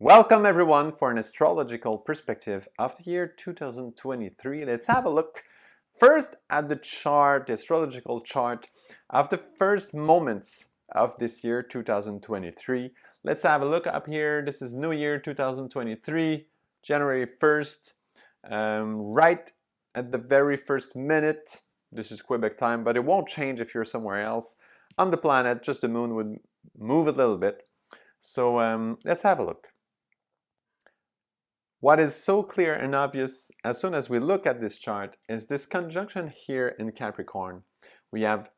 Welcome everyone for an astrological perspective of the year 2023. Let's have a look first at the chart, the astrological chart of the first moments of this year 2023. Let's have a look up here. This is New Year 2023, January 1st, right at the very first minute. This is Quebec time, but it won't change if you're somewhere else on the planet. Just the moon would move a little bit. So let's have a look. What is so clear and obvious as soon as we look at this chart is this conjunction here in Capricorn. We have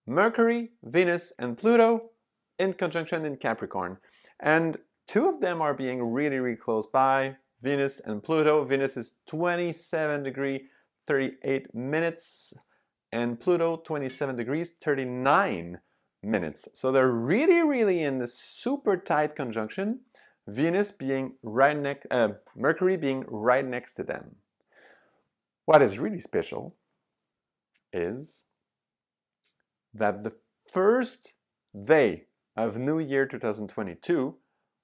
Mercury, Venus, and Pluto in conjunction in Capricorn. And two of them are being really close by, Venus and Pluto. Venus is 27 degrees 38 minutes and Pluto 27 degrees 39 minutes. So they're really in this super tight conjunction. Venus being right next, Mercury being right next to them. What is really special is that the first day of New Year 2022,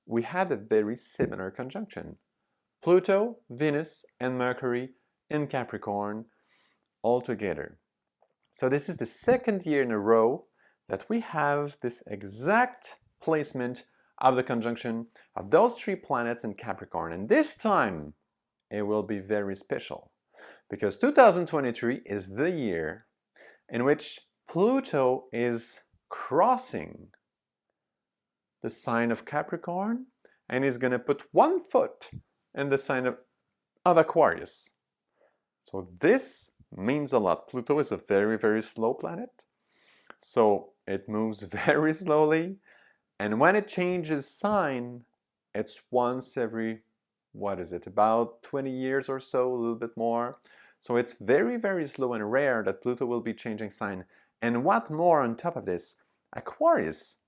we had a very similar conjunction. Pluto, Venus, and Mercury in Capricorn all together. So this is the second year in a row that we have this exact placement of the conjunction of those three planets in Capricorn. And this time, it will be very special because 2023 is the year in which Pluto is crossing the sign of Capricorn and is going to put one foot in the sign of Aquarius. So this means a lot. Pluto is a very slow planet. So it moves very slowly. And when it changes sign, it's once every, about 20 years or so, a little bit more. So it's very slow and rare that Pluto will be changing sign. And what more on top of this? Aquarius.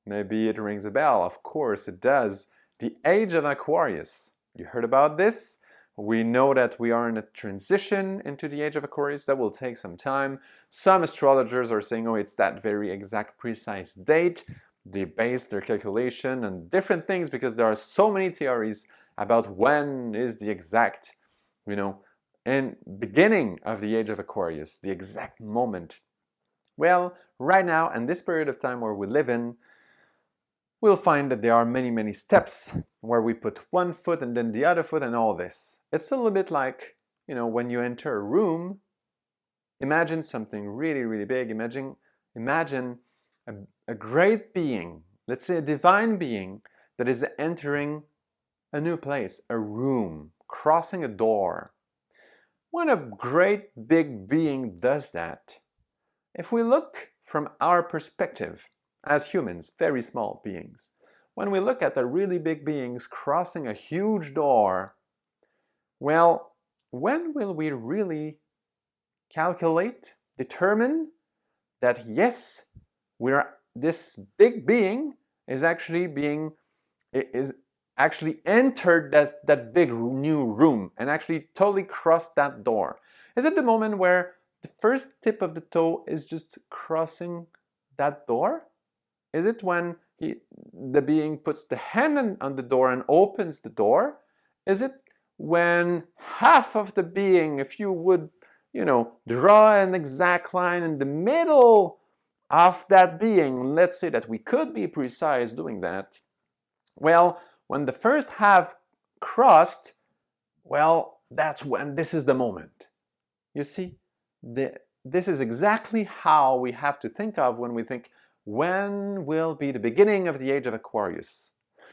Maybe it rings a bell. Of course it does. The age of Aquarius. You heard about this? We know that we are in a transition into the age of Aquarius. That will take some time. Some astrologers are saying, oh, it's that very exact precise date. They base their calculation on different things because there are so many theories about when is the exact, and beginning of the age of Aquarius, the exact moment. Well, right now, in this period of time where we live in, we'll find that there are many steps where we put one foot and then the other foot and all this. It's a little bit like, when you enter a room, imagine something really big. Imagine a great being, let's say a divine being, that is entering a new place, a room, crossing a door. When a great big being does that, if we look from our perspective as humans, very small beings, when we look at the really big beings crossing a huge door, well, when will we really calculate, determine that yes, this big being is actually entered that big new room and actually totally crossed that door? Is it the moment where the first tip of the toe is just crossing that door? Is it when the being puts the hand on the door and opens the door? Is it when half of the being, if you would, draw an exact line in the middle of that being, let's say that we could be precise doing that, well, when the first half crossed, well, that's when this is the moment. You see, this is exactly how we have to think of when we think, when will be the beginning of the age of Aquarius?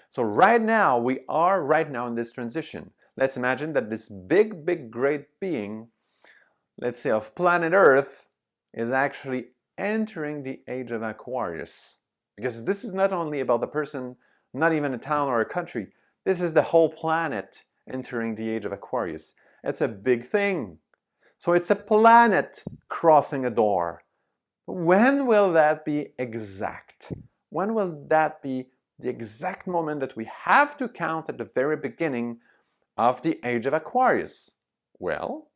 So right now, we are in this transition. Let's imagine that this big great being, let's say of planet Earth, is actually entering the age of Aquarius. Because this is not only about the person, not even a town or a country. This is the whole planet entering the age of Aquarius. It's a big thing. So it's a planet crossing a door. When will that be exact? When will that be the exact moment that we have to count at the very beginning of the age of Aquarius? Well,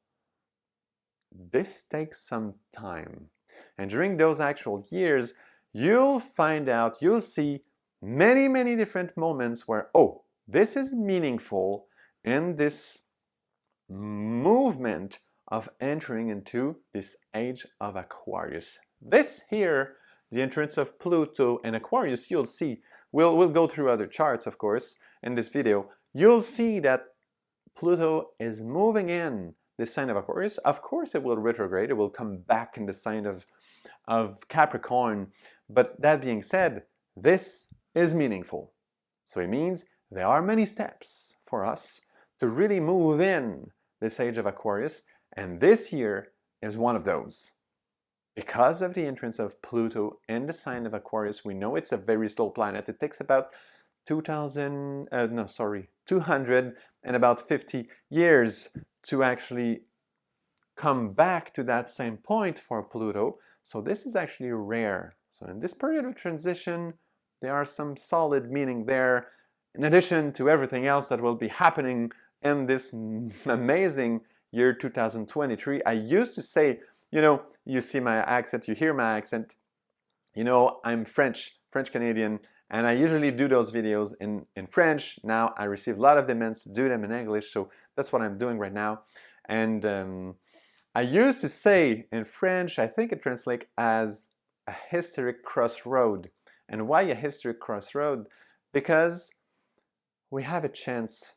this takes some time. And during those actual years, you'll find out, you'll see many different moments where, oh, this is meaningful in this movement of entering into this age of Aquarius. This here, the entrance of Pluto and Aquarius, you'll see, we'll go through other charts, of course, in this video. You'll see that Pluto is moving in the sign of Aquarius. Of course, it will retrograde. It will come back in the sign of Capricorn. But that being said, this is meaningful. So it means there are many steps for us to really move in this age of Aquarius, and this year is one of those. Because of the entrance of Pluto in the sign of Aquarius, we know it's a very slow planet. It takes about 250 years to actually come back to that same point for Pluto. So this is actually rare. So in this period of transition, there are some solid meaning there, in addition to everything else that will be happening in this amazing year 2023. I used to say, you see my accent, you hear my accent, I'm French Canadian, and I usually do those videos in French. Now I receive a lot of demands to do them in English, so that's what I'm doing right now. And I used to say in French, I think it translates as a historic crossroad. And why a historic crossroad? Because we have a chance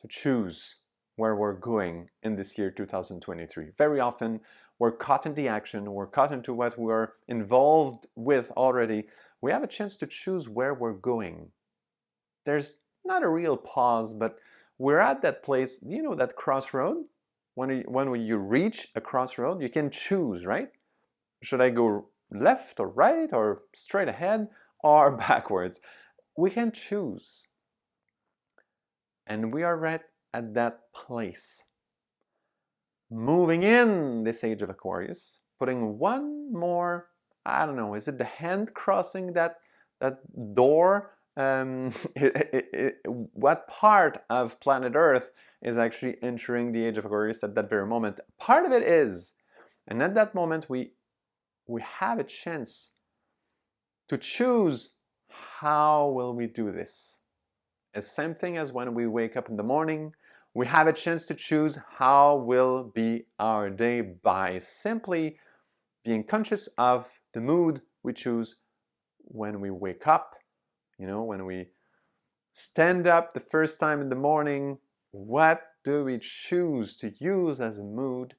to choose where we're going in this year 2023. Very often we're caught in the action, we're caught into what we're involved with already. We have a chance to choose where we're going. There's not a real pause, but we're at that place, that crossroad? When you reach a crossroad, you can choose, right? Should I go left or right or straight ahead or backwards? We can choose. And we are right at that place. Moving in this age of Aquarius, putting one more, I don't know, is it the hand crossing that door? What part of planet Earth is actually entering the age of Aquarius at that very moment? Part of it is. And at that moment, we have a chance to choose how will we do this. It's the same thing as when we wake up in the morning. We have a chance to choose how will be our day by simply being conscious of the mood we choose when we wake up. When we stand up the first time in the morning, what do we choose to use as a mood,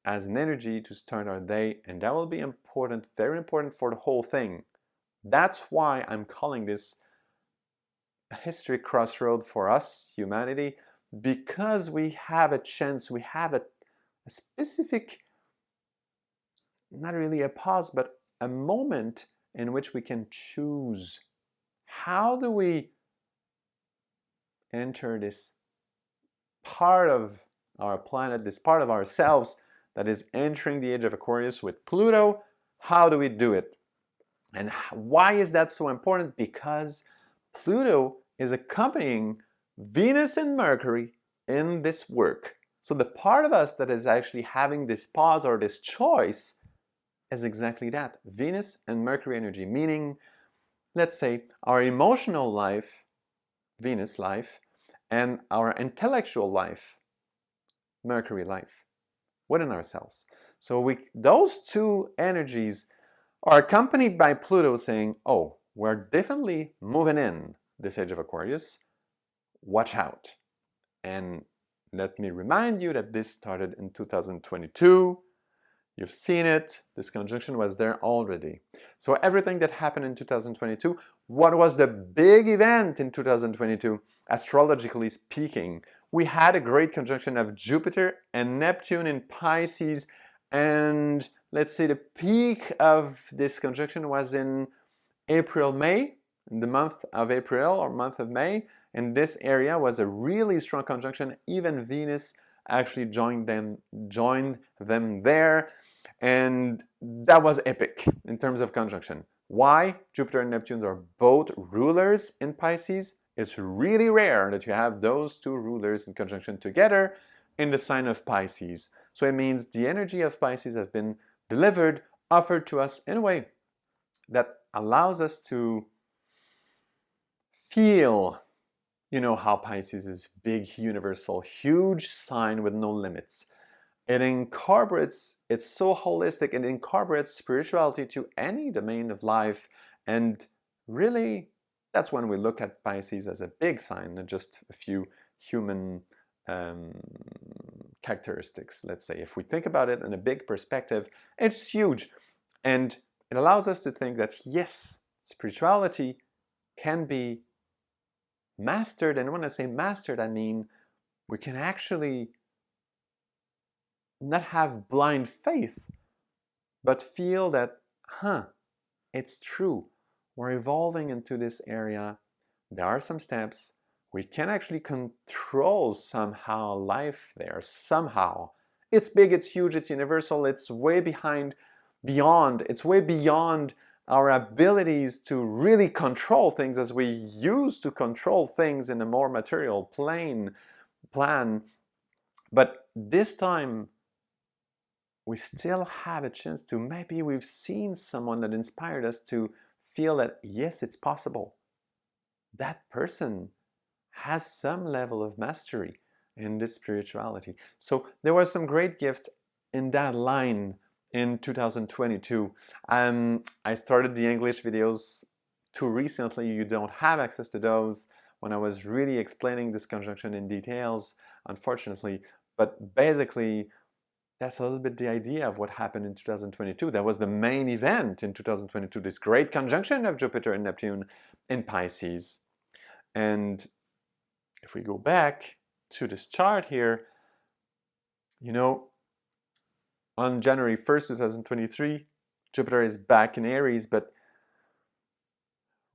as an energy to start our day? And that will be important, very important for the whole thing. That's why I'm calling this a historic crossroad for us, humanity, because we have a chance, we have a specific, not really a pause, but a moment in which we can choose. How do we enter this part of our planet, this part of ourselves that is entering the age of Aquarius with Pluto? How do we do it? And why is that so important? Because Pluto is accompanying Venus and Mercury in this work. So the part of us that is actually having this pause or this choice is exactly that. Venus and Mercury energy, meaning, let's say, our emotional life, Venus life, and our intellectual life, Mercury life, within ourselves. So those two energies are accompanied by Pluto saying, oh, we're definitely moving in this age of Aquarius. Watch out. And let me remind you that this started in 2022. You've seen it. This conjunction was there already. So everything that happened in 2022, what was the big event in 2022? Astrologically speaking, we had a great conjunction of Jupiter and Neptune in Pisces, and let's say the peak of this conjunction was in April, May, in the month of April or month of May, and this area was a really strong conjunction. Even Venus actually joined them there, and that was epic in terms of conjunction. Why? Jupiter and Neptune are both rulers in Pisces. It's really rare that you have those two rulers in conjunction together in the sign of Pisces. So it means the energy of Pisces has been delivered, offered to us in a way that allows us to feel You know how Pisces is big, universal, huge sign with no limits. It incorporates, it's so holistic, it incorporates spirituality to any domain of life. And really, that's when we look at Pisces as a big sign, not just a few human um, characteristics, let's say. If we think about it in a big perspective, it's huge. And it allows us to think that, yes, spirituality can be mastered. And when I say mastered, I mean we can actually not have blind faith, but feel that, it's true. We're evolving into this area. There are some steps. We can actually control somehow life there, somehow. It's big, it's huge, it's universal, it's way it's way beyond our abilities to really control things as we used to control things in a more material plan. But this time, we still have a chance to, maybe we've seen someone that inspired us to feel that, yes, it's possible. That person has some level of mastery in this spirituality. So there was some great gift in that line in 2022. I started the English videos too recently. You don't have access to those when I was really explaining this conjunction in details, unfortunately. But basically, that's a little bit the idea of what happened in 2022. That was the main event in 2022, this great conjunction of Jupiter and Neptune in Pisces. And if we go back to this chart here, you know, on January 1st, 2023, Jupiter is back in Aries, but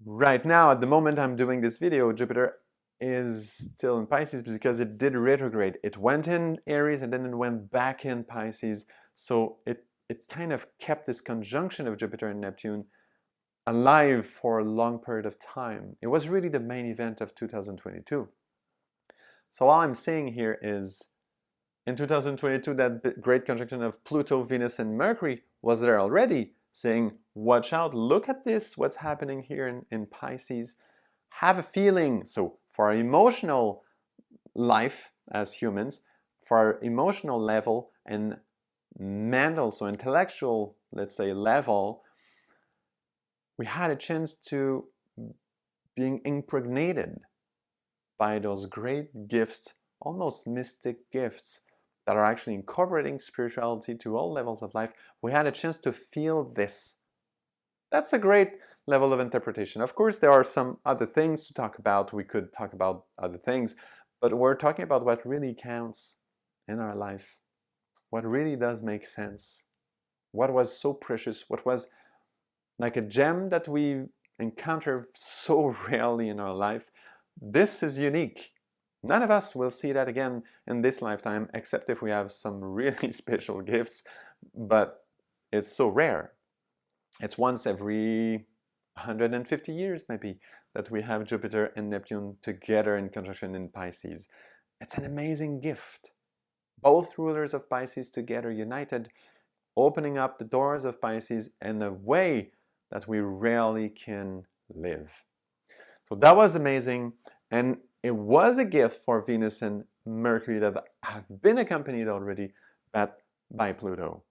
right now, at the moment I'm doing this video, Jupiter is still in Pisces because it did retrograde. It went in Aries and then it went back in Pisces. So it kind of kept this conjunction of Jupiter and Neptune alive for a long period of time. It was really the main event of 2022. So all I'm saying here is, in 2022, that great conjunction of Pluto, Venus, and Mercury was there already, saying, watch out, look at this, what's happening here in Pisces. Have a feeling. So for our emotional life as humans, for our emotional level and mental, so intellectual, let's say, level, we had a chance to being impregnated by those great gifts, almost mystic gifts, that are actually incorporating spirituality to all levels of life. We had a chance to feel this. That's a great level of interpretation. Of course, there are some other things to talk about. We could talk about other things, but we're talking about what really counts in our life, what really does make sense, what was so precious, what was like a gem that we encounter so rarely in our life. This is unique. None of us will see that again in this lifetime, except if we have some really special gifts, but it's so rare. It's once every 150 years maybe that we have Jupiter and Neptune together in conjunction in Pisces. It's an amazing gift. Both rulers of Pisces together united, opening up the doors of Pisces in a way that we rarely can live. So that was amazing, and it was a gift for Venus and Mercury that have been accompanied already by Pluto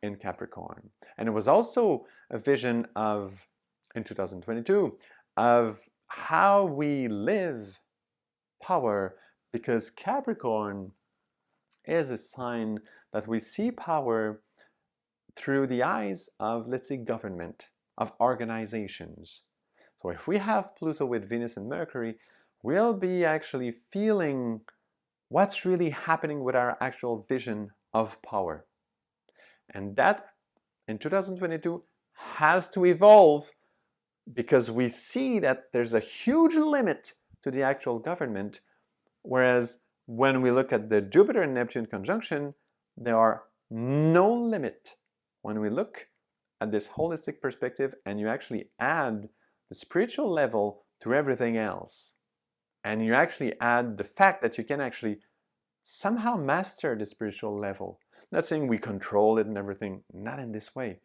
in Capricorn. And it was also a vision of, in 2022, of how we live power, because Capricorn is a sign that we see power through the eyes of, let's say, government, of organizations. So if we have Pluto with Venus and Mercury, we'll be actually feeling what's really happening with our actual vision of power. And that, in 2022, has to evolve, because we see that there's a huge limit to the actual government, whereas when we look at the Jupiter and Neptune conjunction, there are no limit. When we look at this holistic perspective and you actually add the spiritual level to everything else, and you actually add the fact that you can actually somehow master the spiritual level. Not saying we control it and everything, not in this way,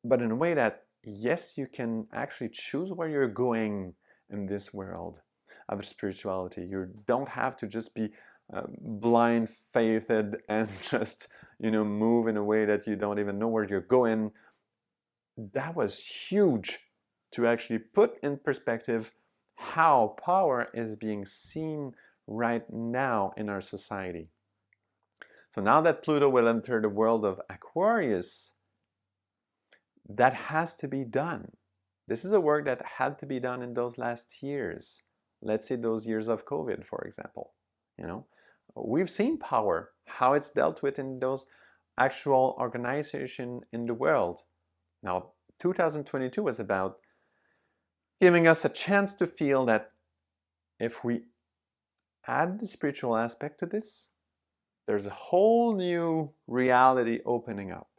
but in a way that, yes, you can actually choose where you're going in this world. of spirituality. You don't have to just be blind faithed and just, you know, move in a way that you don't even know where you're going. That was huge to actually put in perspective how power is being seen right now in our society. So now that Pluto will enter the world of Aquarius, that has to be done. This is a work that had to be done in those last years. Let's say those years of COVID, for example. You know, we've seen power, how it's dealt with in those actual organizations in the world. Now, 2022 was about giving us a chance to feel that if we add the spiritual aspect to this, there's a whole new reality opening up.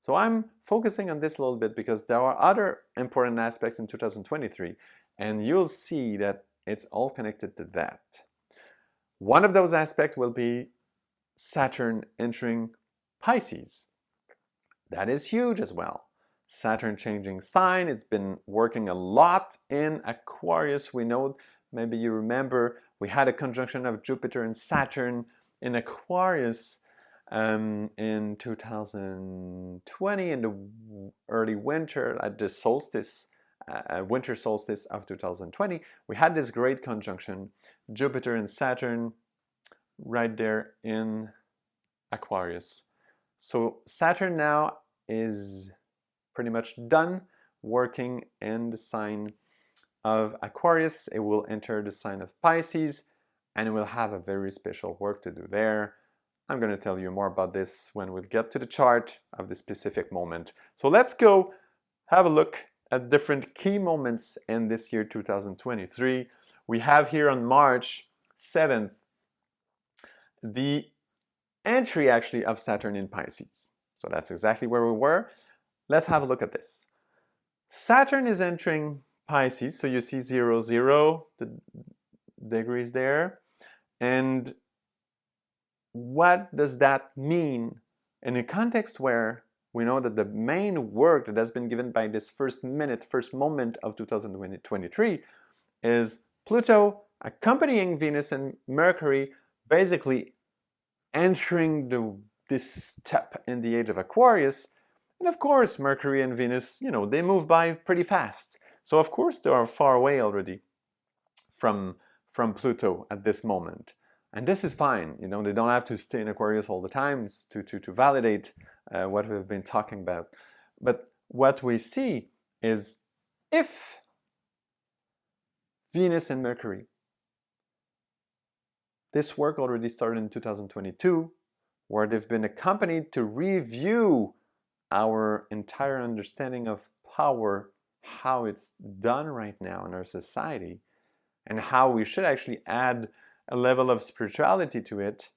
So I'm focusing on this a little bit because there are other important aspects in 2023, and you'll see that it's all connected to that. One of those aspects will be Saturn entering Pisces. That is huge as well. Saturn changing sign. It's been working a lot in Aquarius. We know, maybe you remember, we had a conjunction of Jupiter and Saturn in Aquarius in 2020 in the early winter, at the solstice, winter solstice of 2020. We had this great conjunction, Jupiter and Saturn, right there in Aquarius. So Saturn now is pretty much done working in the sign of Aquarius. It will enter the sign of Pisces, and it will have a very special work to do there. I'm going to tell you more about this when we get to the chart of the specific moment. So let's go have a look at different key moments in this year 2023. We have here on March 7th the entry actually of Saturn in Pisces. So that's exactly where we were. Let's have a look at this. Saturn is entering Pisces, so you see 0, 0, the degrees there. And what does that mean in a context where we know that the main work that has been given by this first moment of 2023 is Pluto accompanying Venus and Mercury, basically entering this step in the age of Aquarius. And of course, Mercury and Venus, you know, they move by pretty fast. So of course, they are far away already from Pluto at this moment. And this is fine, you know, they don't have to stay in Aquarius all the time to validate what we've been talking about. But what we see is if Venus and Mercury, this work already started in 2022, where they've been accompanied to review our entire understanding of power, how it's done right now in our society, and how we should actually add a level of spirituality to it,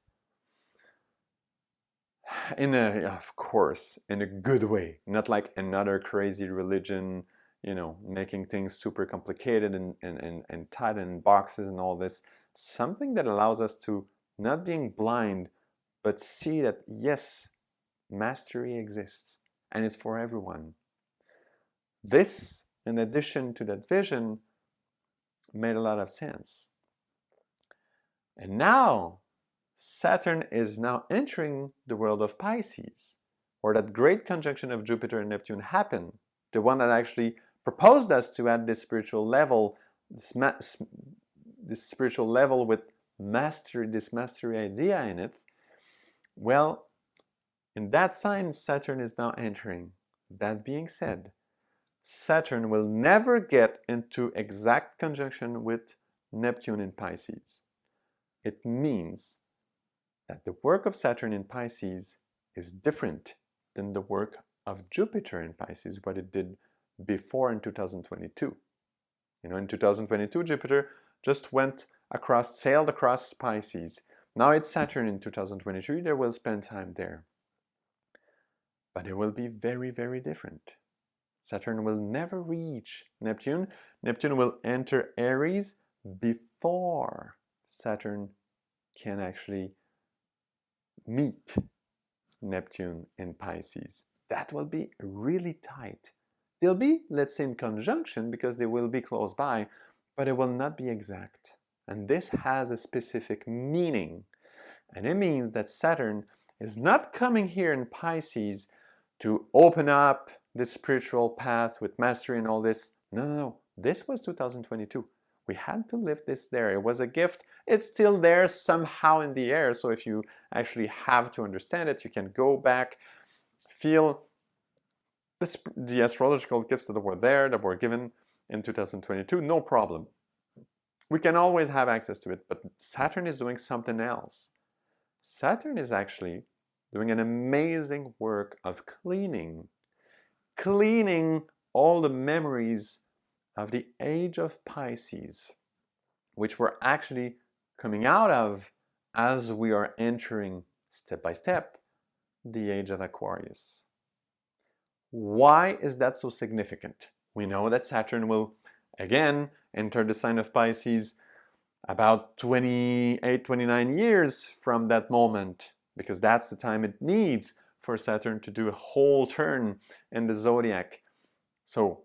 of course, in a good way, not like another crazy religion, you know, making things super complicated and tied in boxes and all this. Something that allows us to not being blind, but see that yes, mastery exists and it's for everyone. This, in addition to that vision, made a lot of sense. And now Saturn is now entering the world of Pisces, where that great conjunction of Jupiter and Neptune happened, the one that actually proposed us to add this spiritual level, this spiritual level with mastery, this mastery idea in it. Well, in that sign, Saturn is now entering. That being said, Saturn will never get into exact conjunction with Neptune in Pisces. It means that the work of Saturn in Pisces is different than the work of Jupiter in Pisces, what it did before in 2022. You know, in 2022, Jupiter just sailed across Pisces. Now it's Saturn in 2023, they will spend time there. But it will be very, very different. Saturn will never reach Neptune. Neptune will enter Aries before Saturn can actually meet Neptune in Pisces. That will be really tight. They'll be, let's say, in conjunction because they will be close by, but it will not be exact. And this has a specific meaning. And it means that Saturn is not coming here in Pisces to open up this spiritual path with mastery and all this. No, no, no. This was 2022. We had to live this there. It was a gift. It's still there somehow in the air. So if you actually have to understand it, you can go back, feel the astrological gifts that were there, that were given in 2022, no problem. We can always have access to it, but Saturn is doing something else. Saturn is actually doing an amazing work of cleaning all the memories of the age of Pisces, which we're actually coming out of as we are entering step by step the age of Aquarius. Why is that so significant? We know that Saturn will again enter the sign of Pisces about 28, 29 years from that moment, because that's the time it needs for Saturn to do a whole turn in the zodiac. So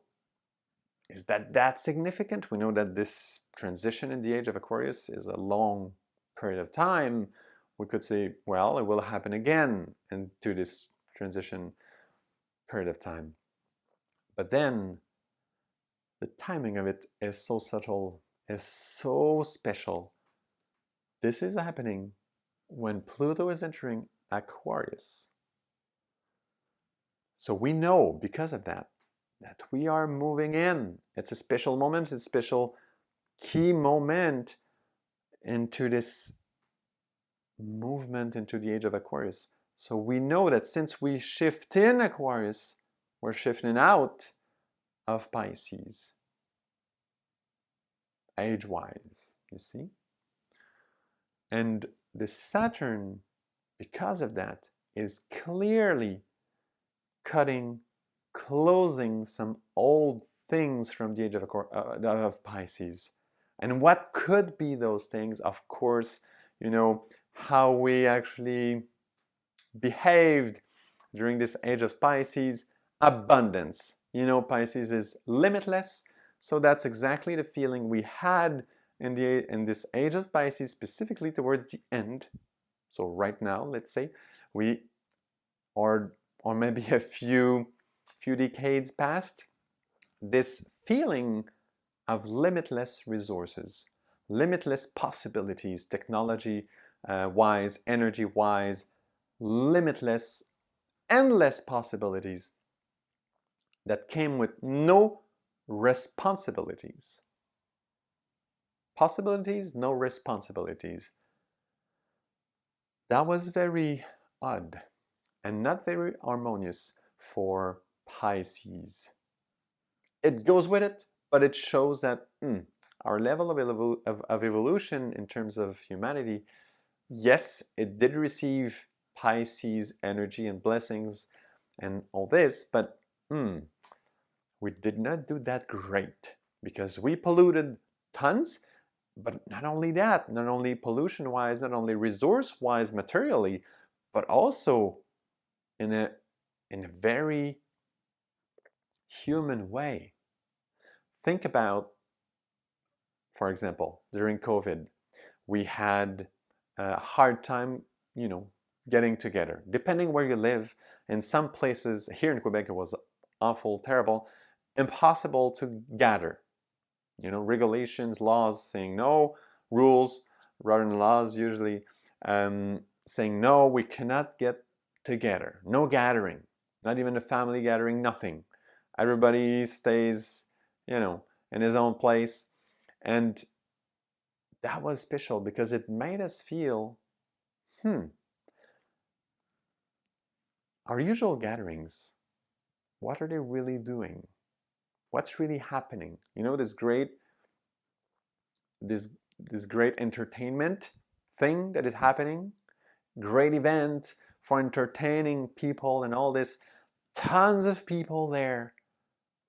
is that significant? We know that this transition in the age of Aquarius is a long period of time. We could say, well, it will happen again into this transition period of time. But then the timing of it is so subtle, is so special. This is happening when Pluto is entering Aquarius. So we know because of that we are moving in. It's a special moment, it's a special key moment into this movement into the age of Aquarius. So we know that since we shift in Aquarius, we're shifting out of Pisces, age-wise, you see? And the Saturn, because of that, is clearly closing some old things from the age of Pisces. And what could be those things? Of course, you know, how we actually behaved during this age of Pisces. Abundance. You know, Pisces is limitless, so that's exactly the feeling we had in this age of Pisces, specifically towards the end. So right now, let's say, we or maybe a few decades past, this feeling of limitless resources, limitless possibilities, technology wise, energy wise, limitless, endless possibilities that came with no responsibilities. Possibilities, no responsibilities. That was very odd and not very harmonious for Pisces. It goes with it, but it shows that our level of evolution in terms of humanity, yes, it did receive Pisces energy and blessings and all this, but we did not do that great because we polluted tons. But not only that, not only pollution-wise, not only resource-wise materially, but also in a very human way. Think about, for example, during COVID, we had a hard time, you know, getting together. Depending where you live, in some places, here in Quebec, it was awful, terrible, impossible to gather. You know, regulations, laws saying no, rules rather than laws usually saying no, we cannot get together. No gathering, not even a family gathering, nothing. Everybody stays, you know, in his own place. And that was special because it made us feel, our usual gatherings, what are they really doing? What's really happening? You know, this great entertainment thing that is happening, great event for entertaining people and all this, tons of people there.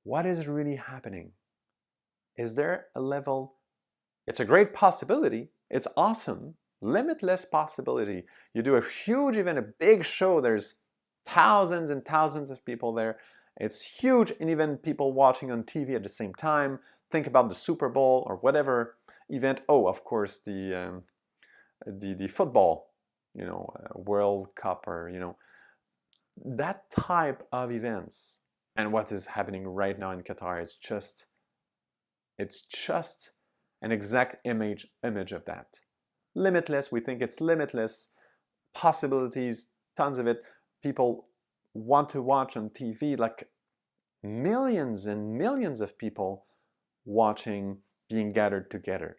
What is really happening? Is there a level? It's a great possibility. It's awesome. Limitless possibility. You do a huge event, a big show, there's thousands and thousands of people there. It's huge, and even people watching on TV at the same time, think about the Super Bowl or whatever event. Oh, of course, the football, World Cup, or that type of events. And what is happening right now in Qatar is it's just an exact image of that. Limitless, we think it's limitless, possibilities, tons of it. People want to watch on TV, like millions and millions of people watching, being gathered together.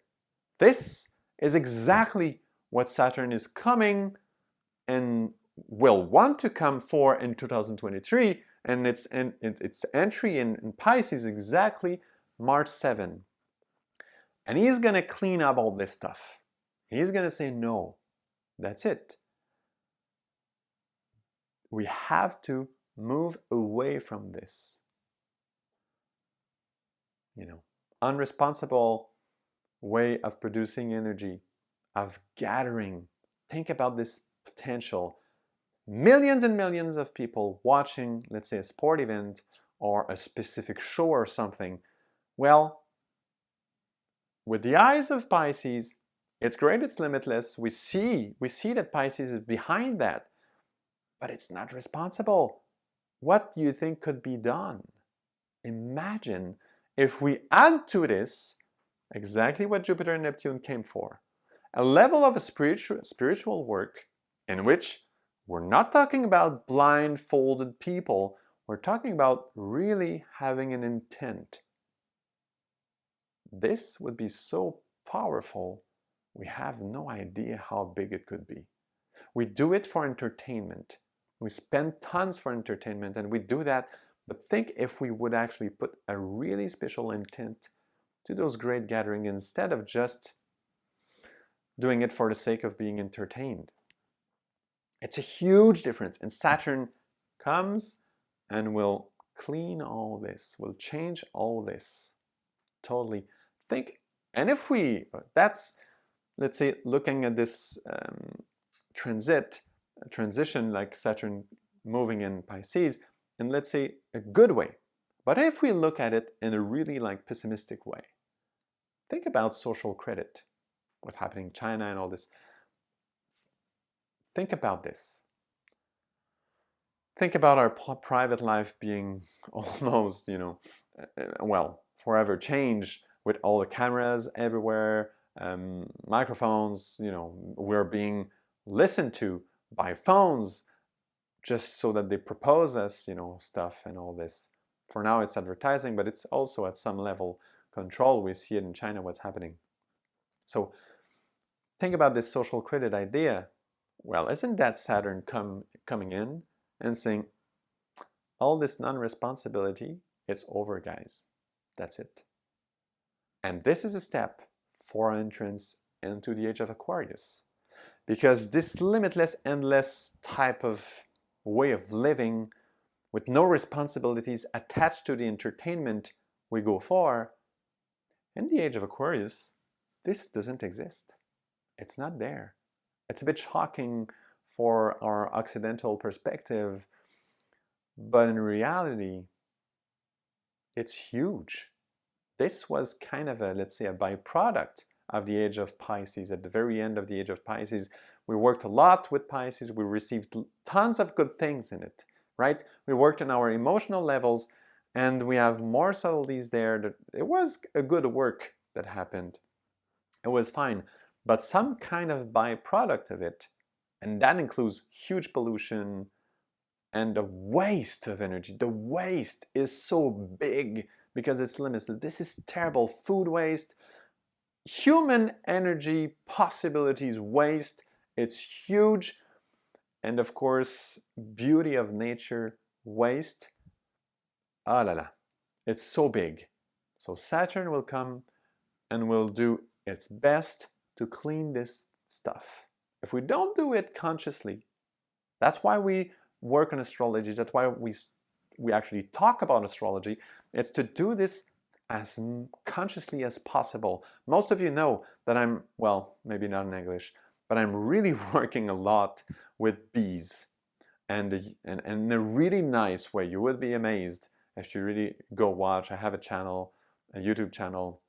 This is exactly what Saturn is coming and will want to come for in 2023, and its entry in Pisces exactly March 7. And he's going to clean up all this stuff. He's going to say, no, that's it. We have to move away from this. Unresponsible way of producing energy, of gathering. Think about this potential. Millions and millions of people watching, let's say, a sport event or a specific show or something. Well, with the eyes of Pisces, it's great, it's limitless. We see that Pisces is behind that, but it's not responsible. What do you think could be done? Imagine if we add to this exactly what Jupiter and Neptune came for. A level of a spiritual work in which we're not talking about blindfolded people. We're talking about really having an intent. This would be so powerful, we have no idea how big it could be. We do it for entertainment. We spend tons for entertainment, and we do that, but think if we would actually put a really special intent to those great gatherings instead of just doing it for the sake of being entertained. It's a huge difference, and Saturn comes and will clean all this, will change all this. Totally. Think, and if that's, let's say, looking at this transition like Saturn moving in Pisces, in, let's say, a good way. But if we look at it in a really pessimistic way, think about social credit, what's happening in China and all this. Think about this. Think about our private life being almost, forever changed with all the cameras everywhere, microphones, we're being listened to by phones just so that they propose us, stuff and all this. For now it's advertising, but it's also at some level control. We see it in China, what's happening. So think about this social credit idea. Well, isn't that Saturn coming in and saying, all this non-responsibility, it's over, guys. That's it. And this is a step for entrance into the age of Aquarius. Because this limitless, endless type of way of living with no responsibilities attached to the entertainment we go for, in the age of Aquarius, this doesn't exist. It's not there. It's a bit shocking for our Occidental perspective, but in reality, it's huge. This was kind of let's say, a byproduct of the age of Pisces. At the very end of the age of Pisces, we worked a lot with Pisces. We received tons of good things in it, right? We worked on our emotional levels, and we have more subtleties there. That it was a good work that happened. It was fine, but some kind of byproduct of it, and that includes huge pollution and the waste of energy. The waste is so big because it's limitless. This is terrible. Food waste, human energy possibilities waste, it's huge. And of course, beauty of nature waste. Ah la la, it's so big. So Saturn will come and will do its best to clean this stuff. If we don't do it consciously, that's why we work on astrology, that's why we actually talk about astrology. It's to do this as consciously as possible. Most of you know that I'm, well, maybe not in English, but I'm really working a lot with bees, and in a really nice way. You would be amazed if you really go watch. I have a channel a YouTube channel,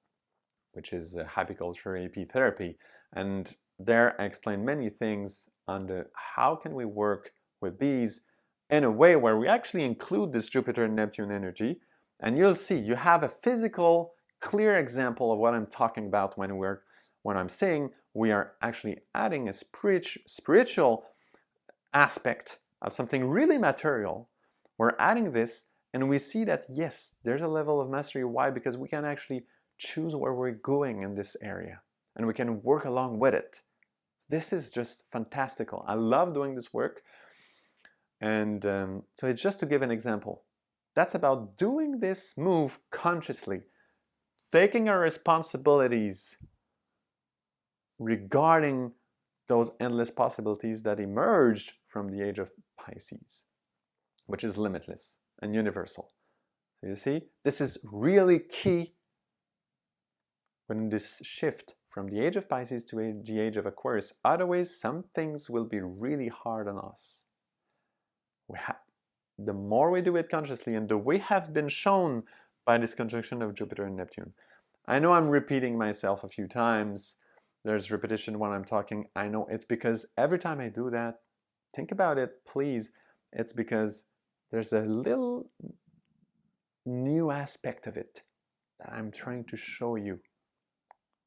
which is Happy Culture AP Therapy. And there I explain many things on how can we work with bees in a way where we actually include this Jupiter and Neptune energy. And you'll see, you have a physical, clear example of what I'm talking about when I'm saying we are actually adding a spiritual aspect of something really material. We're adding this, and we see that yes, there's a level of mastery. Why? Because we can actually choose where we're going in this area, and we can work along with it. This is just fantastical. I love doing this work. And so it's just to give an example. That's about doing this move consciously, taking our responsibilities regarding those endless possibilities that emerged from the age of Pisces, which is limitless and universal. So you see, this is really key when this shift from the age of Pisces to the age of Aquarius. Otherwise, some things will be really hard on us. The more we do it consciously, and the way have been shown by this conjunction of Jupiter and Neptune. I know I'm repeating myself a few times. There's repetition when I'm talking. I know it's because every time I do that, think about it, please. It's because there's a little new aspect of it that I'm trying to show you.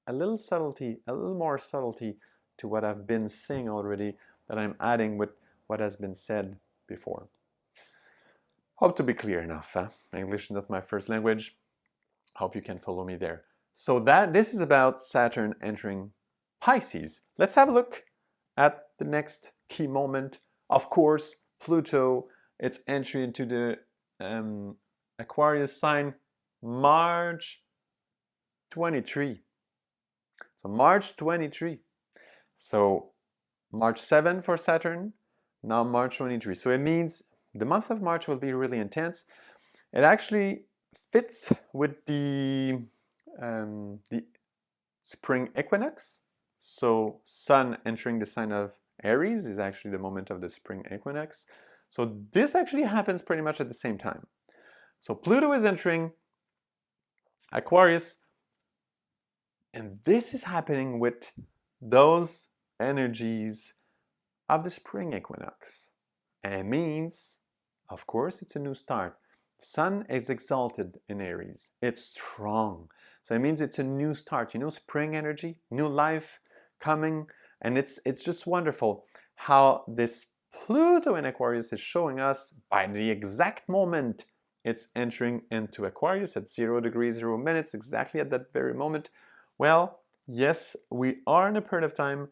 A little subtlety, a little more subtlety to what I've been saying already, that I'm adding with what has been said before. Hope to be clear enough. English is not my first language. Hope you can follow me there. So this is about Saturn entering Pisces. Let's have a look at the next key moment. Of course, Pluto, its entry into the Aquarius sign, March 23. So March 23. So March 7 for Saturn, now March 23. So it means the month of March will be really intense. It actually fits with the spring equinox. So Sun entering the sign of Aries is actually the moment of the spring equinox. So this actually happens pretty much at the same time. So Pluto is entering Aquarius, and this is happening with those energies of the spring equinox. And it means, of course, it's a new start. Sun is exalted in Aries. It's strong. So it means it's a new start. You know, spring energy, new life coming. And it's just wonderful how this Pluto in Aquarius is showing us by the exact moment it's entering into Aquarius at 0 degrees, 0 minutes, exactly at that very moment. Well, yes, we are in a period of time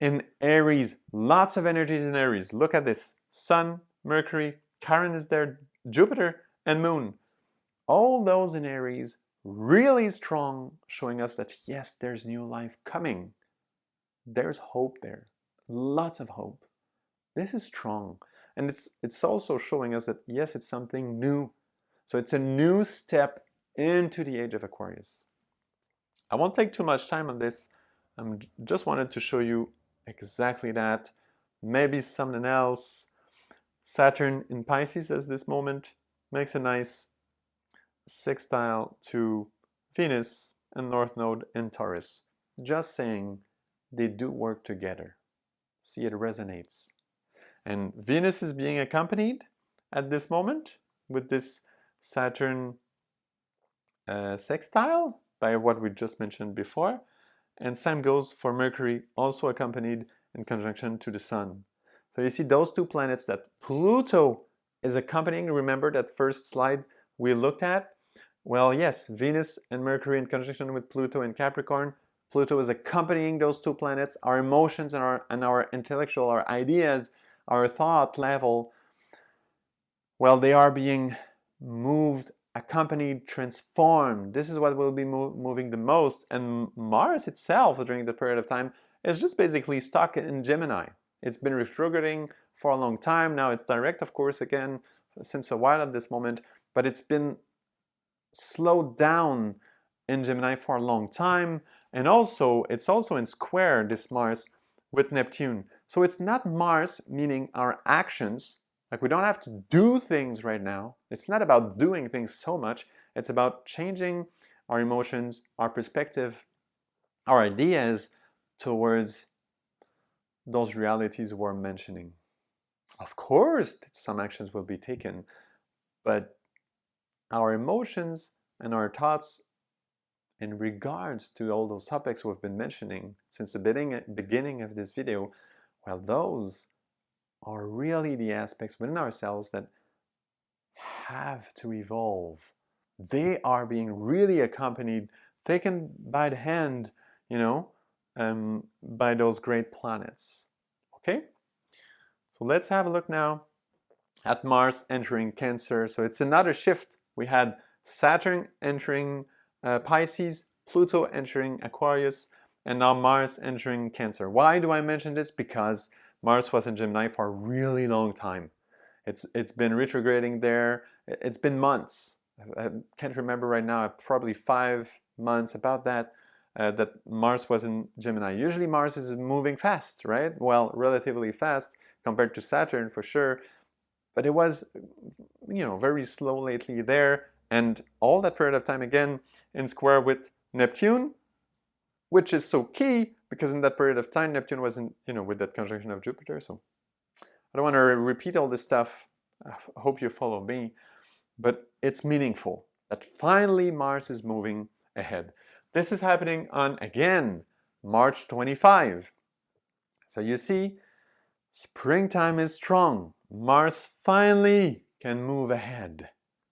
in Aries. Lots of energies in Aries. Look at this. Sun, Mercury, Chiron is there, Jupiter, and Moon. All those in Aries, really strong, showing us that yes, there's new life coming. There's hope there. Lots of hope. This is strong. And it's also showing us that yes, it's something new. So it's a new step into the age of Aquarius. I won't take too much time on this. I just wanted to show you exactly that. Maybe something else. Saturn in Pisces at this moment makes a nice sextile to Venus and North Node in Taurus. Just saying they do work together. See, it resonates. And Venus is being accompanied at this moment with this Saturn sextile by what we just mentioned before. And same goes for Mercury, also accompanied in conjunction to the Sun. So you see those two planets that Pluto is accompanying. Remember that first slide we looked at? Well, yes, Venus and Mercury in conjunction with Pluto in Capricorn. Pluto is accompanying those two planets. Our emotions and our intellectual, our ideas, our thought level, well, they are being moved, accompanied, transformed. This is what will be moving the most. And Mars itself, during the period of time, is just basically stuck in Gemini. It's been retrograding for a long time. Now it's direct, of course, again, since a while at this moment. But it's been slowed down in Gemini for a long time. And also, it's also in square, this Mars, with Neptune. So it's not Mars, meaning our actions. Like, we don't have to do things right now. It's not about doing things so much. It's about changing our emotions, our perspective, our ideas towards those realities we're mentioning. Of course, some actions will be taken, but our emotions and our thoughts in regards to all those topics we've been mentioning since the beginning of this video, well, those are really the aspects within ourselves that have to evolve. They are being really accompanied, taken by the hand, by those great planets. Okay? So let's have a look now at Mars entering Cancer. So it's another shift. We had Saturn entering Pisces, Pluto entering Aquarius, and now Mars entering Cancer. Why do I mention this? Because Mars was in Gemini for a really long time. It's been retrograding there. It's been months. I can't remember right now, probably 5 months about that, that Mars was in Gemini. Usually Mars is moving fast, right? Well, relatively fast compared to Saturn for sure. But it was, very slow lately there. And all that period of time again in square with Neptune, which is so key because in that period of time, Neptune was in, with that conjunction of Jupiter. So I don't want to repeat all this stuff. I hope you follow me. But it's meaningful that finally Mars is moving ahead. This is happening on, again, March 25. So you see, springtime is strong. Mars finally can move ahead,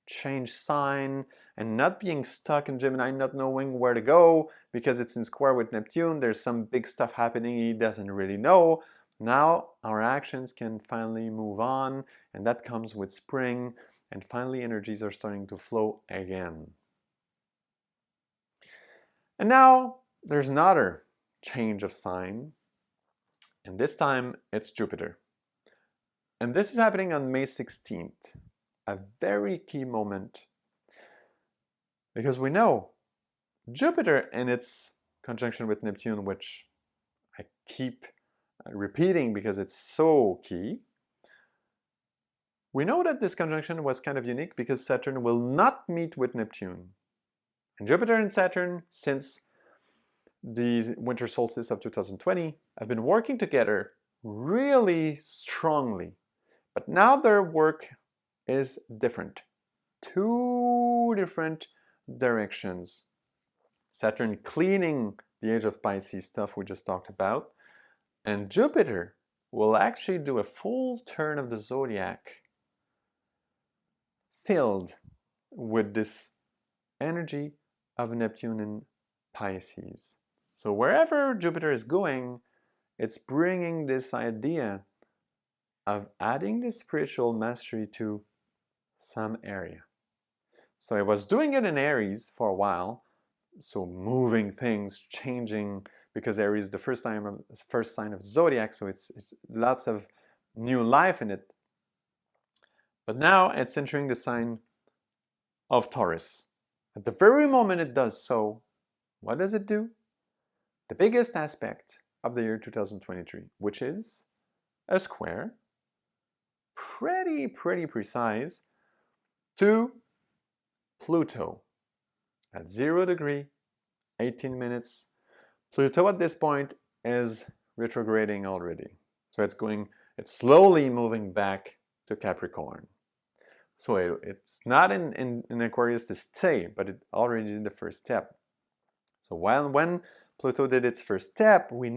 change sign, and not being stuck in Gemini, not knowing where to go because it's in square with Neptune. There's some big stuff happening he doesn't really know. Now our actions can finally move on, and that comes with spring, and finally energies are starting to flow again. And now there's another change of sign, and this time it's Jupiter. And this is happening on May 16th, a very key moment, because we know Jupiter in its conjunction with Neptune, which I keep repeating because it's so key, we know that this conjunction was kind of unique because Saturn will not meet with Neptune. And Jupiter and Saturn, since the winter solstice of 2020, have been working together really strongly. But now their work is different. 2 different directions. Saturn cleaning the age of Pisces stuff we just talked about, and Jupiter will actually do a full turn of the zodiac filled with this energy of Neptune and Pisces. So wherever Jupiter is going, it's bringing this idea of adding the spiritual mastery to some area. So I was doing it in Aries for a while, so moving things, changing, because Aries is the first sign of the zodiac, so it's lots of new life in it. But now it's entering the sign of Taurus. At the very moment it does so, what does it do? The biggest aspect of the year 2023, which is a square, pretty precise, to Pluto at 0 degree, 18 minutes. Pluto at this point is retrograding already. So it's slowly moving back to Capricorn. So it's not in Aquarius to stay, but it already did the first step. So when Pluto did its first step, we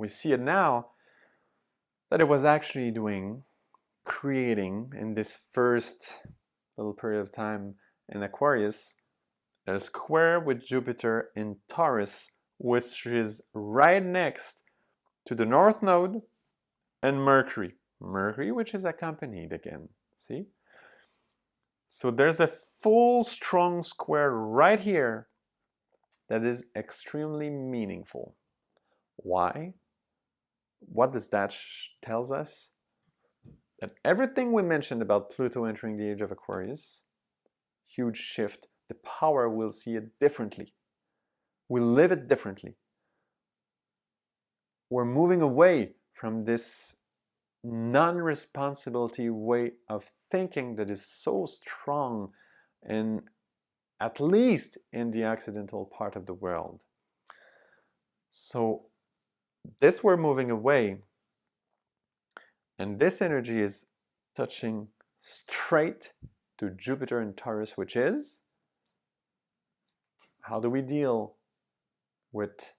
see it now, that it was actually creating in this first little period of time in Aquarius, a square with Jupiter in Taurus, which is right next to the North Node and Mercury. Mercury, which is accompanied again, see? So there's a full strong square right here that is extremely meaningful. Why? What does that tells us? That everything we mentioned about Pluto entering the age of Aquarius, huge shift, the power will see it differently. We'll live it differently. We're moving away from this non-responsibility way of thinking that is so strong in at least in the occidental part of the world. So this we're moving away, and this energy is touching straight to Jupiter in Taurus, which is, how do we deal with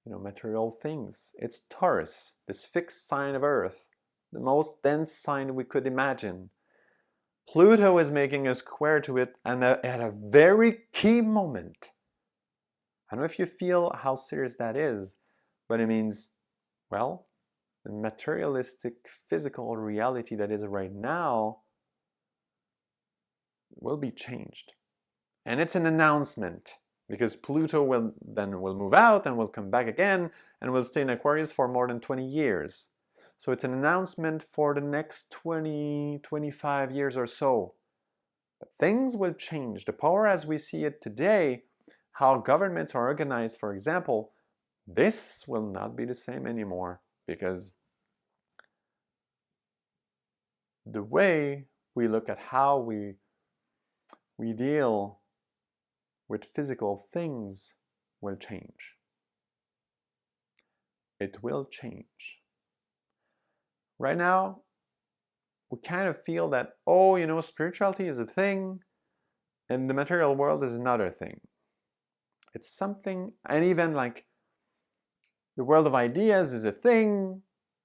material things? It's Taurus, this fixed sign of Earth, the most dense sign we could imagine. Pluto is making a square to it, and at a very key moment. I don't know if you feel how serious that is, but it means, well, the materialistic physical reality that is right now will be changed. And it's an announcement, because Pluto will move out and will come back again and will stay in Aquarius for more than 20 years. So it's an announcement for the next 20, 25 years or so. But things will change. The power as we see it today, how governments are organized, for example, this will not be the same anymore, because the way we look at how we deal with physical things will change. It will change. Right now, we kind of feel that, oh, spirituality is a thing and the material world is another thing. It's something, and even like the world of ideas is a thing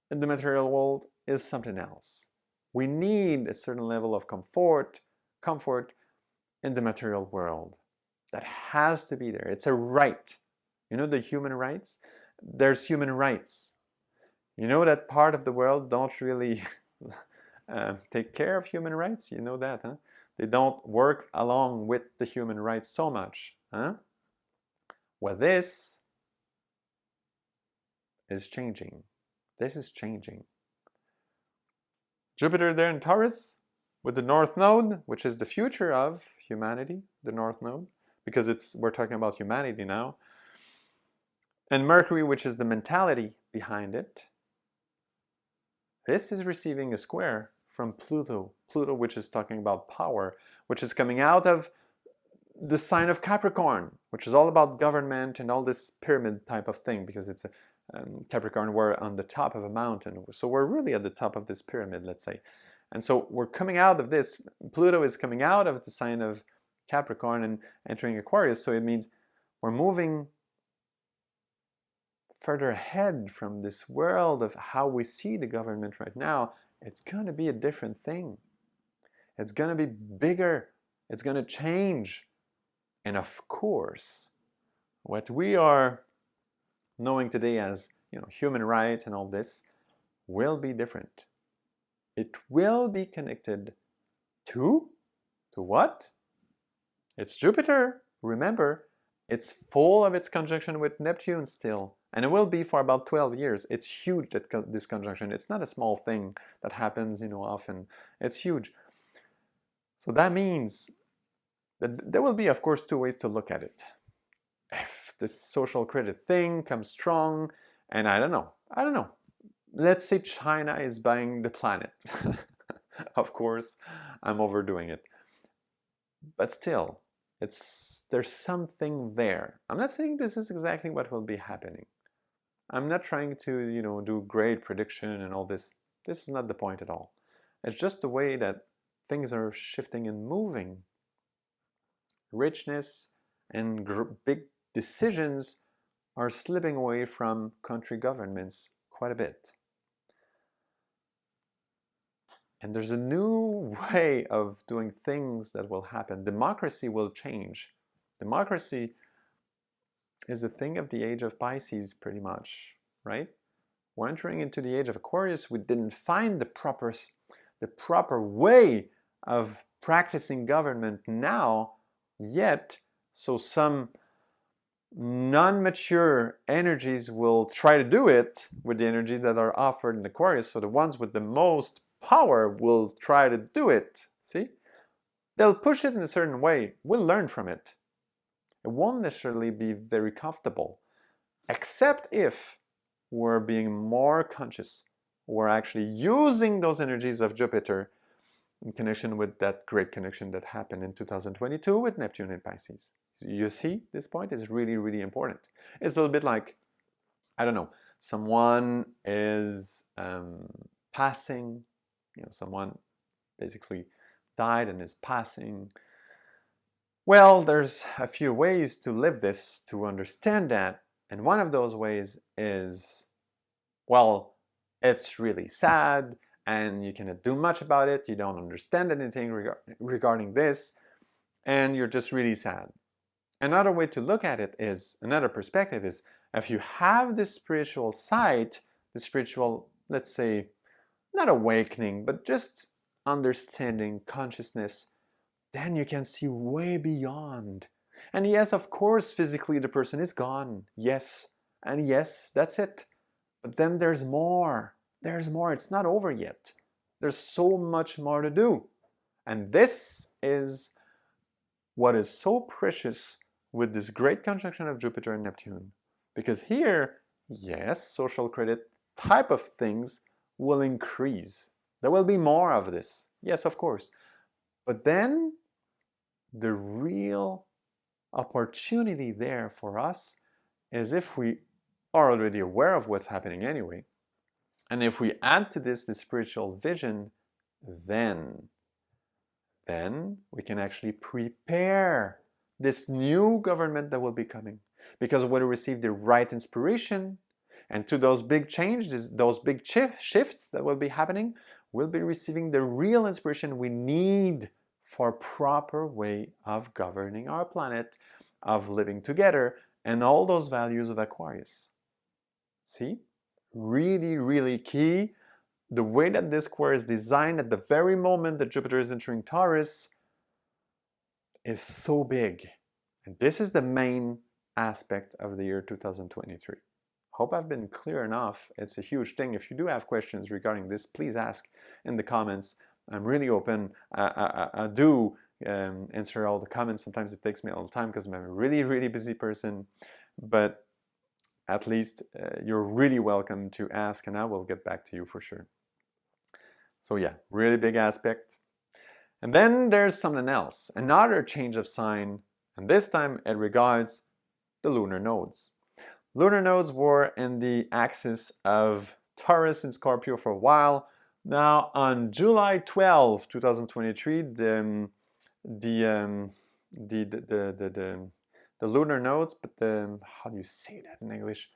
and the material world is something else. We need a certain level of comfort in the material world. That has to be there. It's a right. The human rights? There's human rights. That part of the world don't really take care of human rights? You know that, huh? They don't work along with the human rights so much, huh? Well, this is changing. This is changing. Jupiter there in Taurus with the North Node, which is the future of humanity, the North Node, because we're talking about humanity now. And Mercury, which is the mentality behind it. This is receiving a square from Pluto. Pluto, which is talking about power, which is coming out of the sign of Capricorn, which is all about government and all this pyramid type of thing, because it's Capricorn, we're on the top of a mountain. So we're really at the top of this pyramid, let's say. And so we're coming out of this. Pluto is coming out of the sign of Capricorn and entering Aquarius. So it means we're moving further ahead from this world of how we see the government right now. It's going to be a different thing. It's going to be bigger. It's going to change. And of course, what we are knowing today as human rights and all this will be different. It will be connected to what? It's Jupiter. Remember, it's full of its conjunction with Neptune still. And it will be for about 12 years. It's huge, this conjunction. It's not a small thing that happens, often. It's huge. So that means that there will be, of course, two ways to look at it. If this social credit thing comes strong, and I don't know. Let's say China is buying the planet. Of course, I'm overdoing it. But still, there's something there. I'm not saying this is exactly what will be happening. I'm not trying to, do great prediction and all this. This is not the point at all. It's just the way that things are shifting and moving. Richness and big decisions are slipping away from country governments quite a bit. And there's a new way of doing things that will happen. Democracy will change. Democracy is a thing of the age of Pisces, pretty much, right? We're entering into the age of Aquarius. We didn't find the proper way of practicing government now yet, so some non-mature energies will try to do it with the energies that are offered in Aquarius. So the ones with the most power will try to do it. See? They'll push it in a certain way. We'll learn from it. It won't necessarily be very comfortable, except if we're being more conscious. We're actually using those energies of Jupiter in connection with that great connection that happened in 2022 with Neptune and Pisces. You see, this point is really, really important. It's a little bit like, I don't know, someone is passing, someone basically died and is passing. Well, there's a few ways to live this, to understand that. And one of those ways is, well, it's really sad and you cannot do much about it. You don't understand anything regarding this, and you're just really sad. Another way to look at it is, another perspective is, if you have this spiritual sight, the spiritual, let's say, not awakening, but just understanding, consciousness, then you can see way beyond. And yes, of course, physically the person is gone. Yes. And yes, that's it. But then there's more. There's more. It's not over yet. There's so much more to do. And this is what is so precious with this great conjunction of Jupiter and Neptune. Because here, yes, social credit type of things will increase. There will be more of this. Yes, of course. But then the real opportunity there for us is if we are already aware of what's happening anyway, and if we add to this the spiritual vision, then we can actually prepare this new government that will be coming, because we'll receive the right inspiration, and to those big changes, those big shifts that will be happening, we'll be receiving the real inspiration we need for a proper way of governing our planet, of living together, and all those values of Aquarius. See? Really, really key. The way that this square is designed at the very moment that Jupiter is entering Taurus is so big. And this is the main aspect of the year 2023. Hope I've been clear enough. It's a huge thing. If you do have questions regarding this, please ask in the comments. I'm really open. I do answer all the comments. Sometimes it takes me a little time because I'm a really, really busy person. But at least you're really welcome to ask, and I will get back to you for sure. So yeah, really big aspect. And then there's something else, another change of sign, and this time it regards the lunar nodes. Lunar nodes were in the axis of Taurus and Scorpio for a while. Now on July 12, 2023, the lunar nodes, but how do you say that in English?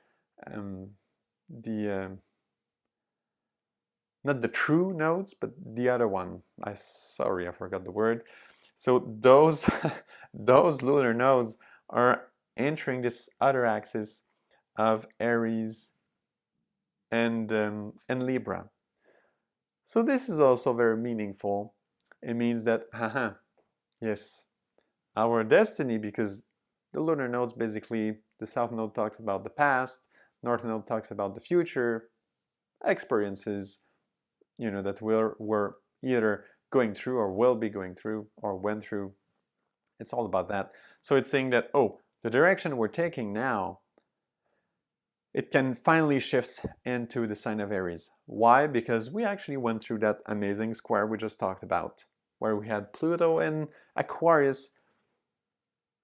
Not the true nodes, but the other one. Sorry, I forgot the word. So those those lunar nodes are entering this other axis of Aries and Libra. So this is also very meaningful. It means that, yes, our destiny, because the lunar nodes basically, the south node talks about the past, north node talks about the future, experiences, that we're either going through or will be going through or went through. It's all about that. So it's saying that, the direction we're taking now, it can finally shift into the sign of Aries. Why? Because we actually went through that amazing square we just talked about, where we had Pluto in Aquarius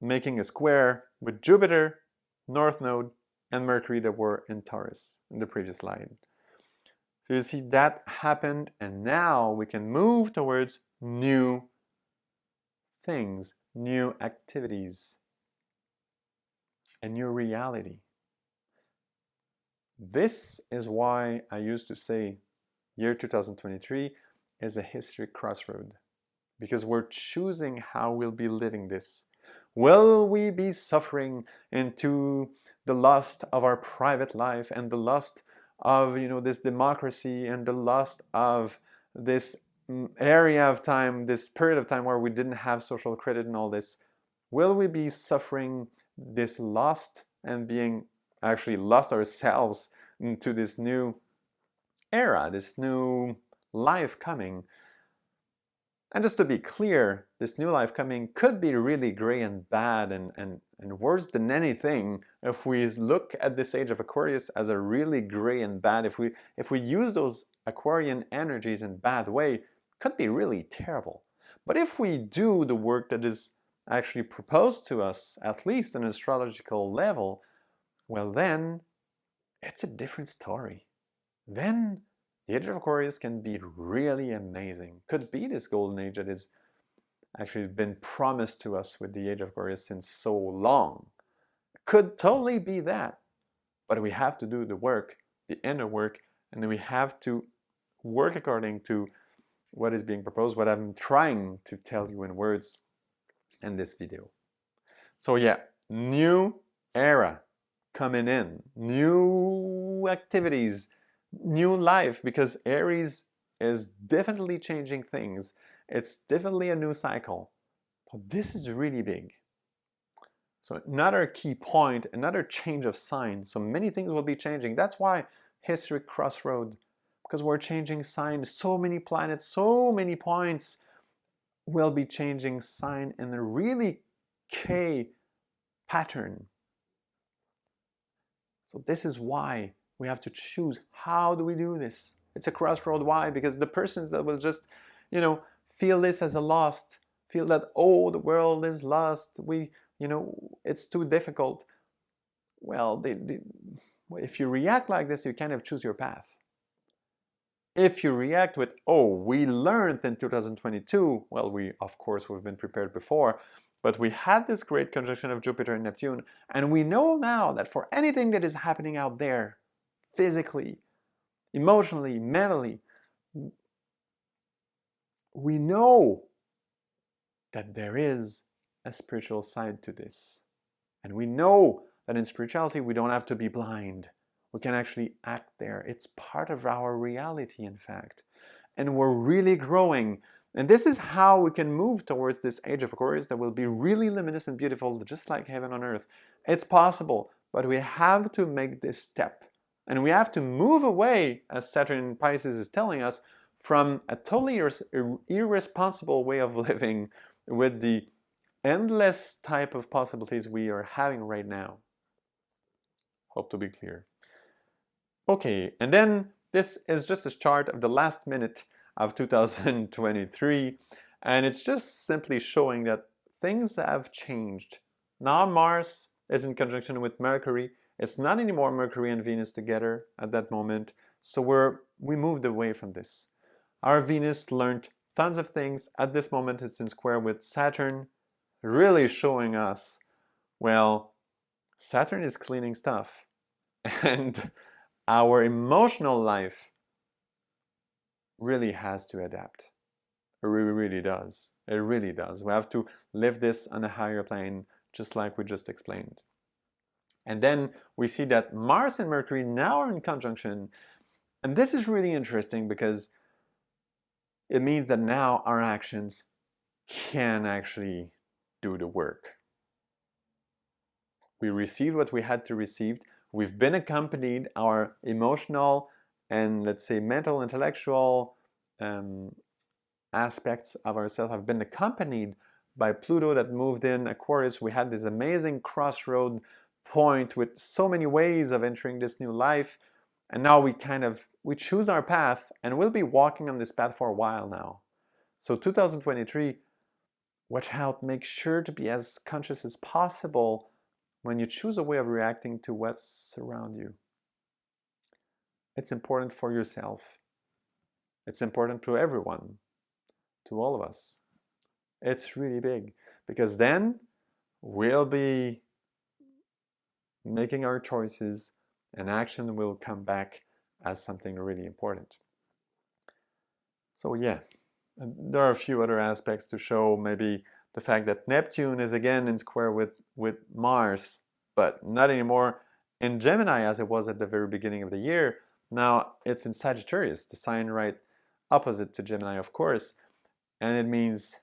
making a square with Jupiter, North Node, and Mercury that were in Taurus in the previous slide. So you see that happened, and now we can move towards new things, new activities, a new reality. This is why I used to say year 2023 is a historic crossroad, because we're choosing how we'll be living this. Will we be suffering into the lust of our private life and the lust of this democracy and the lust of this area of time, this period of time where we didn't have social credit and all this? Will we be suffering this lust and being actually lost ourselves into this new era, this new life coming? And just to be clear, this new life coming could be really gray and bad and worse than anything. If we look at this age of Aquarius as a really gray and bad, if we use those Aquarian energies in a bad way, could be really terrible. But if we do the work that is actually proposed to us, at least on an astrological level, well then, it's a different story. Then the age of Aquarius can be really amazing. Could be this golden age that is actually been promised to us with the age of Aquarius since so long. Could totally be that. But we have to do the work, the inner work, and then we have to work according to what is being proposed, what I'm trying to tell you in words in this video. So yeah, new era coming in, new activities, new life, because Aries is definitely changing things. It's definitely a new cycle. So this is really big. So another key point, another change of sign. So many things will be changing. That's why historic crossroad, because we're changing sign. So many planets, so many points will be changing sign in a really key pattern. So this is why we have to choose. How do we do this? It's a crossroad. Why? Because the persons that will just, feel this as a lost, feel that, oh, the world is lost, it's too difficult. Well, if you react like this, you kind of choose your path. If you react with, oh, we learned in 2022, well, we've been prepared before, but we had this great conjunction of Jupiter and Neptune, and we know now that for anything that is happening out there, physically, emotionally, mentally, we know that there is a spiritual side to this. And we know that in spirituality, we don't have to be blind. We can actually act there. It's part of our reality, in fact. And we're really growing. And this is how we can move towards this age of Aquarius that will be really luminous and beautiful, just like heaven on earth. It's possible, but we have to make this step. And we have to move away, as Saturn in Pisces is telling us, from a totally irresponsible way of living with the endless type of possibilities we are having right now. Hope to be clear. Okay, and then this is just a chart of the last minute of 2023, and it's just simply showing that things have changed. Now Mars is in conjunction with Mercury. It's not anymore Mercury and Venus together at that moment, so we moved away from this. Our Venus learned tons of things. At this moment, it's in square with Saturn, really showing us, well, Saturn is cleaning stuff. And our emotional life really has to adapt. It really does. It really does. We have to live this on a higher plane, just like we just explained. And then we see that Mars and Mercury now are in conjunction. And this is really interesting because it means that now our actions can actually do the work. We received what we had to receive. We've been accompanied, our emotional and, let's say, mental, intellectual aspects of ourselves have been accompanied by Pluto that moved in Aquarius. We had this amazing crossroad point with so many ways of entering this new life. And now we choose our path, and we'll be walking on this path for a while now. So 2023, watch out, make sure to be as conscious as possible when you choose a way of reacting to what's around you. It's important for yourself. It's important to everyone, to all of us. It's really big, because then we'll be making our choices, and action will come back as something really important. So yeah, there are a few other aspects to show, maybe the fact that Neptune is again in square with Mars, but not anymore in Gemini as it was at the very beginning of the year. Now it's in Sagittarius, the sign right opposite to Gemini, of course, and it means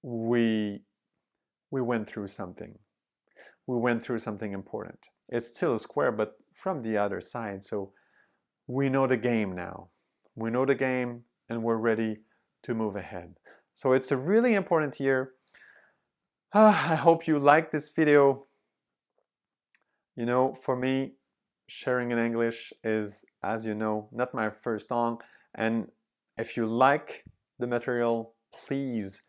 we went through something. We went through something important. It's still a square, but from the other side. So we know the game now. We know the game, and we're ready to move ahead. So it's a really important year. I hope you like this video. You know, for me, sharing in English is, as you know, not my first tongue. And If you like the material, please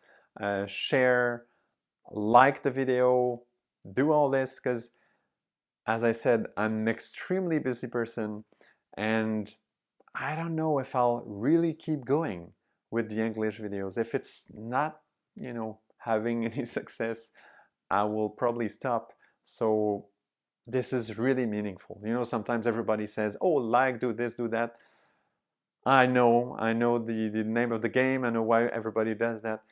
share, like the video, do all this, because as I said, I'm an extremely busy person and I don't know if I'll really keep going with the English videos. If it's not, having any success, I will probably stop. So this is really meaningful. Sometimes everybody says, oh, like, do this, do that. I know the name of the game. I know why everybody does that.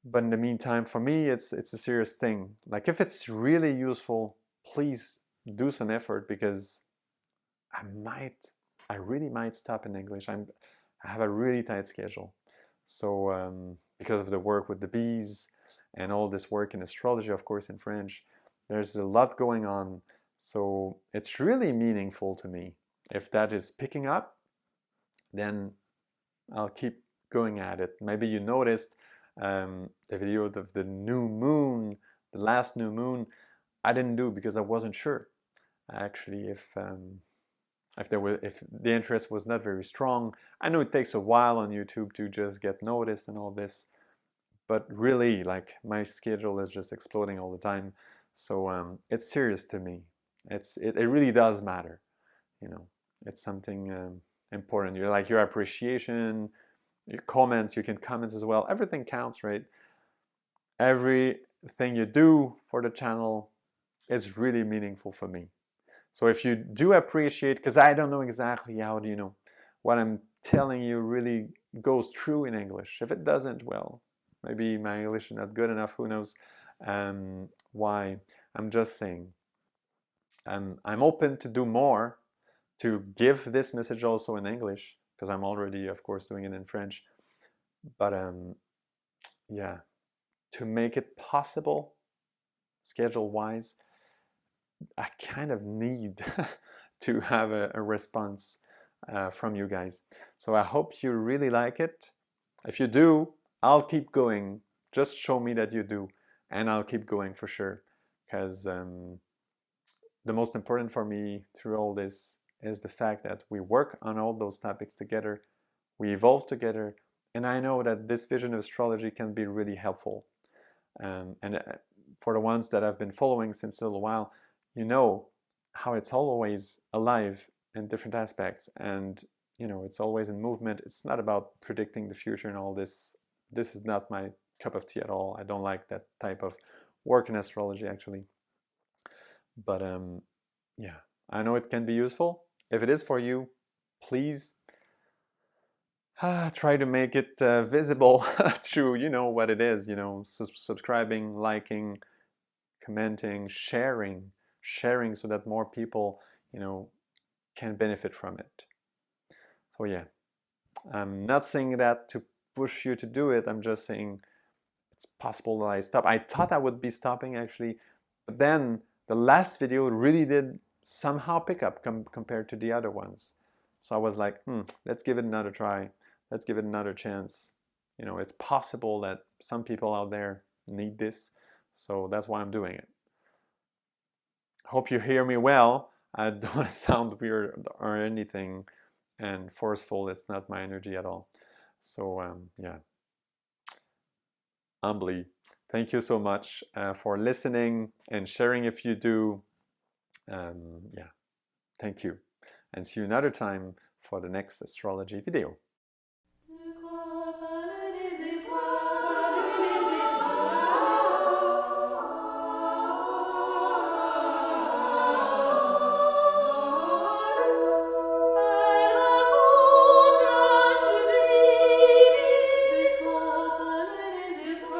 But in the meantime, for me, it's a serious thing. Like, if it's really useful, please do some effort, because I really might stop in English. I have a really tight schedule. So because of the work with the bees and all this work in astrology, of course, in French, there's a lot going on. So it's really meaningful to me. If that is picking up, then I'll keep going at it. Maybe you noticed the video of the new moon, the last new moon, I didn't do because I wasn't sure actually if the interest was not very strong. I know it takes a while on YouTube to just get noticed and all this, but really, like, my schedule is just exploding all the time. So it's serious to me. It really does matter. It's something important. Your appreciation, your comments. You can comment as well. Everything counts, right? Everything you do for the channel is really meaningful for me. So if you do appreciate, because I don't know exactly how what I'm telling you really goes through in English. If it doesn't, well, maybe my English is not good enough. Who knows why? I'm just saying. I'm open to do more, to give this message also in English, because I'm already, of course, doing it in French. But yeah, to make it possible, schedule-wise, I kind of need to have a response from you guys. So I hope you really like it. If you do, I'll keep going. Just show me that you do, and I'll keep going for sure. Because the most important for me through all this is the fact that we work on all those topics together, we evolve together, and I know that this vision of astrology can be really helpful. And for the ones that I've been following since a little while, you know how it's always alive in different aspects, and it's always in movement. It's not about predicting the future and all this. This is not my cup of tea at all. I don't like that type of work in astrology, actually. But yeah, I know it can be useful. If it is for you, please try to make it visible through what it is, subscribing, liking, commenting, sharing so that more people can benefit from it. So yeah, I'm not saying that to push you to do it. I'm just saying it's possible that I stop. I thought I would be stopping actually, but then the last video really did somehow pick up compared to the other ones. So I was like, let's give it another try. Let's give it another chance. It's possible that some people out there need this. So that's why I'm doing it. Hope you hear me well. I don't want to sound weird or anything and forceful. It's not my energy at all. So yeah, humbly, thank you so much for listening and sharing if you do. Yeah, thank you. And see you another time for the next astrology video.